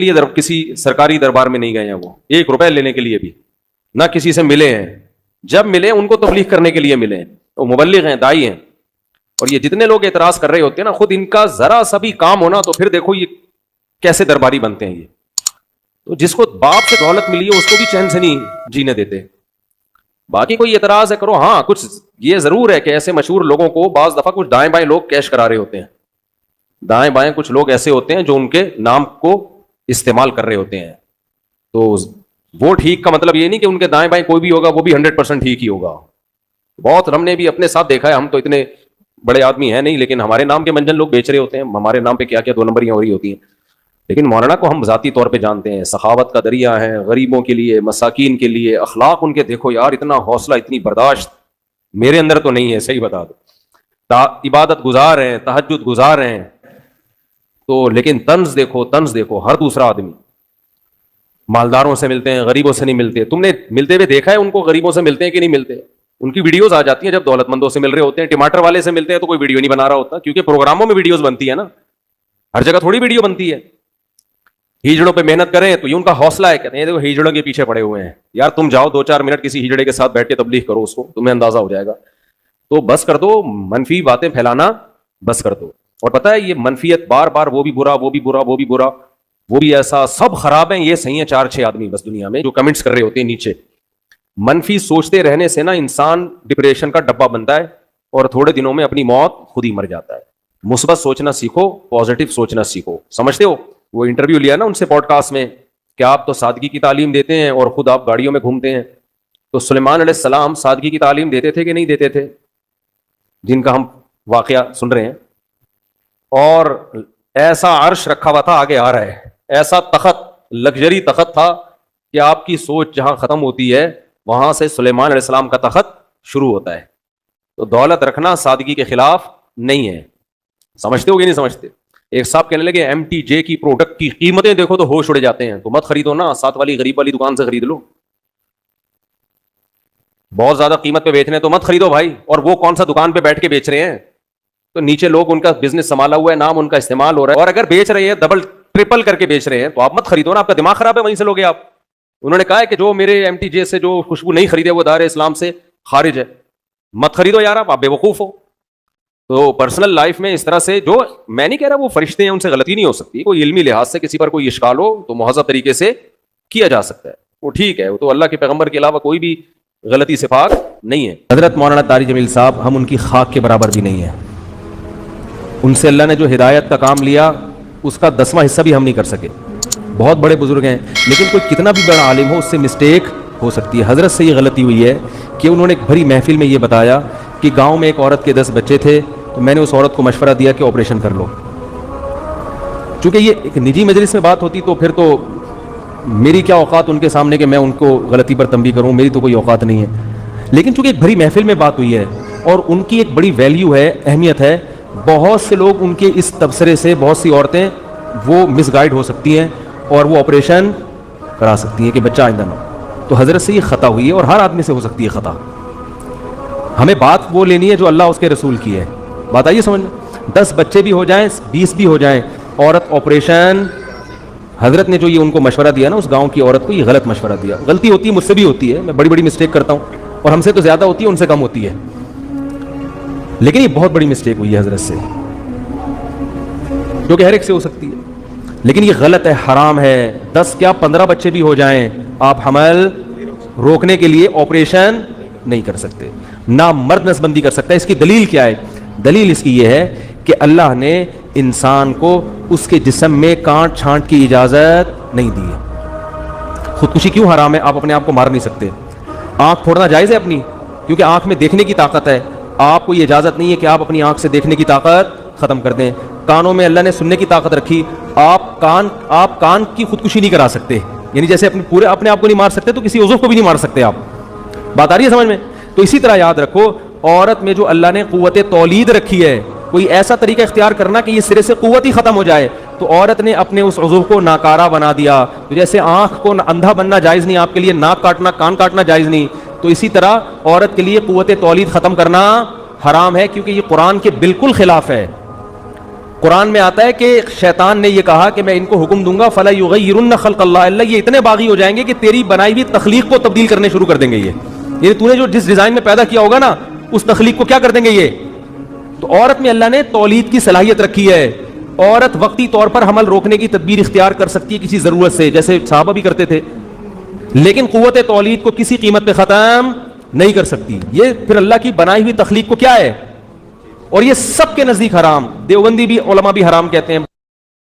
لیے کسی سرکاری دربار میں نہیں گئے ہیں، وہ 1 روپے لینے کے لیے بھی نہ کسی سے ملے ہیں. جب ملے ان کو تبلیغ کرنے کے لیے ملے ہیں. وہ مبلغ ہیں، دائی ہیں. اور یہ جتنے لوگ اعتراض کر رہے ہوتے ہیں نا، خود ان کا ذرا سا بھی کام ہونا تو پھر دیکھو یہ کیسے درباری بنتے ہیں. یہ تو جس کو باپ سے دولت ملی ہے اس کو بھی چین سے نہیں جینے دیتے. باقی کوئی اعتراض ہے کرو. ہاں کچھ یہ ضرور ہے کہ ایسے مشہور لوگوں کو بعض دفعہ کچھ دائیں بائیں لوگ کیش کرا رہے ہوتے ہیں. دائیں بائیں کچھ لوگ ایسے ہوتے ہیں جو ان کے نام کو استعمال کر رہے ہوتے ہیں. تو وہ ٹھیک کا مطلب یہ نہیں کہ ان کے دائیں بائیں کوئی بھی ہوگا وہ بھی 100% ٹھیک ہی ہوگا. بہت ہم نے بھی اپنے ساتھ دیکھا ہے. ہم تو اتنے بڑے آدمی ہیں نہیں، لیکن ہمارے نام کے منجن لوگ بیچ رہے ہوتے ہیں. ہمارے نام پہ کیا کیا 2 نمبریاں ہو رہی ہوتی ہیں. لیکن مولانا کو ہم ذاتی طور پہ جانتے ہیں، سخاوت کا دریا ہے، غریبوں کے لیے، مساکین کے لیے. اخلاق ان کے دیکھو یار، اتنا حوصلہ، اتنی برداشت میرے اندر تو نہیں ہے. صحیح بتا دو. عبادت گزار ہیں، تہجد گزار ہیں. تو لیکن طنز دیکھو ہر دوسرا آدمی مالداروں سے ملتے ہیں، غریبوں سے نہیں ملتے. تم نے ملتے ہوئے دیکھا ہے ان کو؟ غریبوں سے ملتے ہیں کہ نہیں ملتے؟ ان کی ویڈیوز آ جاتی ہیں جب دولت مندوں سے مل رہے ہوتے ہیں. ٹماٹر والے سے ملتے ہیں تو کوئی ویڈیو نہیں بنا رہا ہوتا، کیونکہ پروگراموں میں ویڈیوز بنتی ہے نا، ہر جگہ تھوڑی ویڈیو بنتی ہے. ہیجڑوں پہ محنت کریں تو یہ ان کا حوصلہ ہے. کہتے ہیں دیکھو ہیجڑوں کے پیچھے پڑے ہوئے ہیں. یار تم جاؤ 2-4 منٹ کسی ہیجڑے کے ساتھ بیٹھ کے تبلیغ کرو، اس کو تمہیں اندازہ ہو جائے گا. تو بس کر دو منفی باتیں پھیلانا، بس کر دو. اور پتہ ہے یہ منفیت بار بار وہ بھی برا، وہ بھی برا، وہ بھی برا، وہ بھی ایسا، سب خراب ہیں، یہ صحیح ہیں 4-6 آدمی بس دنیا میں جو کمنٹس کر رہے ہوتے ہیں نیچے. منفی سوچتے رہنے سے نا انسان ڈپریشن کا ڈبہ بنتا ہے اور تھوڑے دنوں میں اپنی موت خود ہی مر جاتا ہے. مثبت سوچنا سیکھو، پازیٹیو سوچنا سیکھو. سمجھتے ہو وہ انٹرویو لیا نا ان سے پوڈ کاسٹ میں کہ آپ تو سادگی کی تعلیم دیتے ہیں اور خود آپ گاڑیوں میں گھومتے ہیں. تو سلیمان علیہ السلام سادگی کی تعلیم دیتے تھے کہ نہیں دیتے تھے؟ جن کا ہم واقعہ سن رہے ہیں. اور ایسا عرش رکھا ہوا تھا، آگے آ رہا ہے، ایسا تخت، لگژری تخت تھا کہ آپ کی سوچ جہاں ختم ہوتی ہے وہاں سے سلیمان علیہ السلام کا تخت شروع ہوتا ہے. تو دولت رکھنا سادگی کے خلاف نہیں ہے. سمجھتے ہو کہ نہیں سمجھتے؟ ایک صاحب کہنے لگے MTJ کی پروڈکٹ کی قیمتیں دیکھو تو ہوش اڑ جاتے ہیں. تو مت خریدو نا، ساتھ والی غریب والی دکان سے خرید لو. بہت زیادہ قیمت پہ بیچ رہے ہیں تو مت خریدو بھائی. اور وہ کون سا دکان پہ بیٹھ کے بیچ رہے ہیں؟ تو نیچے لوگ ان کا بزنس سنبھالا ہوا ہے، نام ان کا استعمال ہو رہا ہے. اور اگر بیچ رہے ہیں ڈبل ٹرپل کر کے بیچ رہے ہیں تو آپ مت خریدو نا. آپ کا دماغ خراب ہے، وہیں سے لوگے آپ. انہوں نے کہا ہے کہ جو میرے MTJ سے جو خوشبو نہیں خریدے وہ دار اسلام سے خارج ہے. مت خریدو یار، آپ بے وقوف ہو. تو پرسنل لائف میں اس طرح سے، جو میں نہیں کہہ رہا وہ فرشتے ہیں ان سے غلطی نہیں ہو سکتی، کوئی علمی لحاظ سے کسی پر کوئی اشکال ہو تو مہذب طریقے سے کیا جا سکتا ہے، وہ ٹھیک ہے. وہ تو اللہ کے پیغمبر کے علاوہ کوئی بھی غلطی سے پاک نہیں ہے. حضرت مولانا طارق جمیل صاحب، ہم ان کی خاک کے برابر بھی نہیں ہیں. ان سے اللہ نے جو ہدایت کا کام لیا اس کا 10واں حصہ بھی ہم نہیں کر سکے. بہت بڑے بزرگ ہیں، لیکن کوئی کتنا بھی بڑا عالم ہو اس سے مسٹیک ہو سکتی ہے. حضرت سے یہ غلطی ہوئی ہے کہ انہوں نے ایک بھری محفل میں یہ بتایا کہ گاؤں میں ایک عورت کے 10 بچے تھے، تو میں نے اس عورت کو مشورہ دیا کہ آپریشن کر لو. چونکہ یہ ایک نجی مجلس میں بات ہوتی تو پھر تو میری کیا اوقات ان کے سامنے کہ میں ان کو غلطی پر تنبیہ کروں، میری تو کوئی اوقات نہیں ہے. لیکن چونکہ ایک بھری محفل میں بات ہوئی ہے اور ان کی ایک بڑی ویلیو ہے، اہمیت ہے، بہت سے لوگ ان کے اس تبصرے سے، بہت سی عورتیں وہ مس گائیڈ ہو سکتی ہیں اور وہ آپریشن کرا سکتی ہیں کہ بچہ آئندہ نہ. تو حضرت سے یہ خطا ہوئی ہے اور ہر آدمی سے ہو سکتی ہے خطا. ہمیں بات وہ لینی ہے جو اللہ اس کے رسول کی ہے. بات آئیے سمجھ میں. 10 بچے بھی ہو جائیں، 20 بھی ہو جائیں، عورت آپریشن. حضرت نے جو یہ ان کو مشورہ دیا نا، اس گاؤں کی عورت کو، یہ غلط مشورہ دیا. غلطی ہوتی ہے، مجھ سے بھی ہوتی ہے، میں بڑی بڑی مسٹیک کرتا ہوں اور ہم سے تو زیادہ ہوتی ہے، ان سے کم ہوتی ہے. لیکن یہ بہت بڑی مسٹیک ہوئی ہے حضرت سے، جو کہ ہر ایک سے ہو سکتی ہے. لیکن یہ غلط ہے، حرام ہے. 10 کیا 15 بچے بھی ہو جائیں، آپ حمل روکنے کے لیے آپریشن نہیں کر سکتے، نہ مرد نسبندی کر سکتا ہے. اس کی دلیل کیا ہے؟ دلیل اس کی یہ ہے کہ اللہ نے انسان کو اس کے جسم میں کانٹ چھانٹ کی اجازت نہیں دی ہے. خودکشی کیوں حرام ہے؟ آپ اپنے آپ کو مار نہیں سکتے. آنکھ پھوڑنا جائز ہے اپنی، کیونکہ آنکھ میں دیکھنے کی طاقت ہے. آپ کو یہ اجازت نہیں ہے کہ آپ اپنی آنکھ سے دیکھنے کی طاقت ختم کر دیں. کانوں میں اللہ نے سننے کی طاقت رکھی. آپ کان کی خودکشی نہیں کرا سکتے، یعنی جیسے اپنے آپ کو نہیں مار سکتے تو کسی عضو کو بھی نہیں مار سکتے آپ. بات آ رہی ہے سمجھ میں؟ تو اسی طرح یاد رکھو، عورت میں جو اللہ نے قوت تولید رکھی ہے، کوئی ایسا طریقہ اختیار کرنا کہ یہ سرے سے قوت ہی ختم ہو جائے، تو عورت نے اپنے اس عضو کو ناکارہ بنا دیا. تو جیسے آنکھ کو اندھا بننا جائز نہیں آپ کے لیے، ناک کاٹنا، کان کاٹنا جائز نہیں، تو اسی طرح عورت کے لیے قوت تولید ختم کرنا حرام ہے، کیونکہ یہ قرآن کے بالکل خلاف ہے. قرآن میں آتا ہے کہ شیطان نے یہ کہا کہ میں ان کو حکم دوں گا فلا یغیرن خلق اللہ، اللہ یہ اتنے باغی ہو جائیں گے کہ تیری بنائی ہوئی تخلیق کو تبدیل کرنے شروع کر دیں گے. یہ تو نے جو جس ڈیزائن میں پیدا کیا ہوگا نا اس تخلیق کو کیا کر دیں گے یہ. تو عورت میں اللہ نے تولید کی صلاحیت رکھی ہے. عورت وقتی طور پر حمل روکنے کی تدبیر اختیار کر سکتی ہے کسی ضرورت سے، جیسے صحابہ بھی کرتے تھے، لیکن قوت تولید کو کسی قیمت پہ ختم نہیں کر سکتی. یہ پھر اللہ کی بنائی ہوئی تخلیق کو کیا ہے، اور یہ سب کے نزدیک حرام. دیوبندی بھی علماء بھی حرام کہتے ہیں.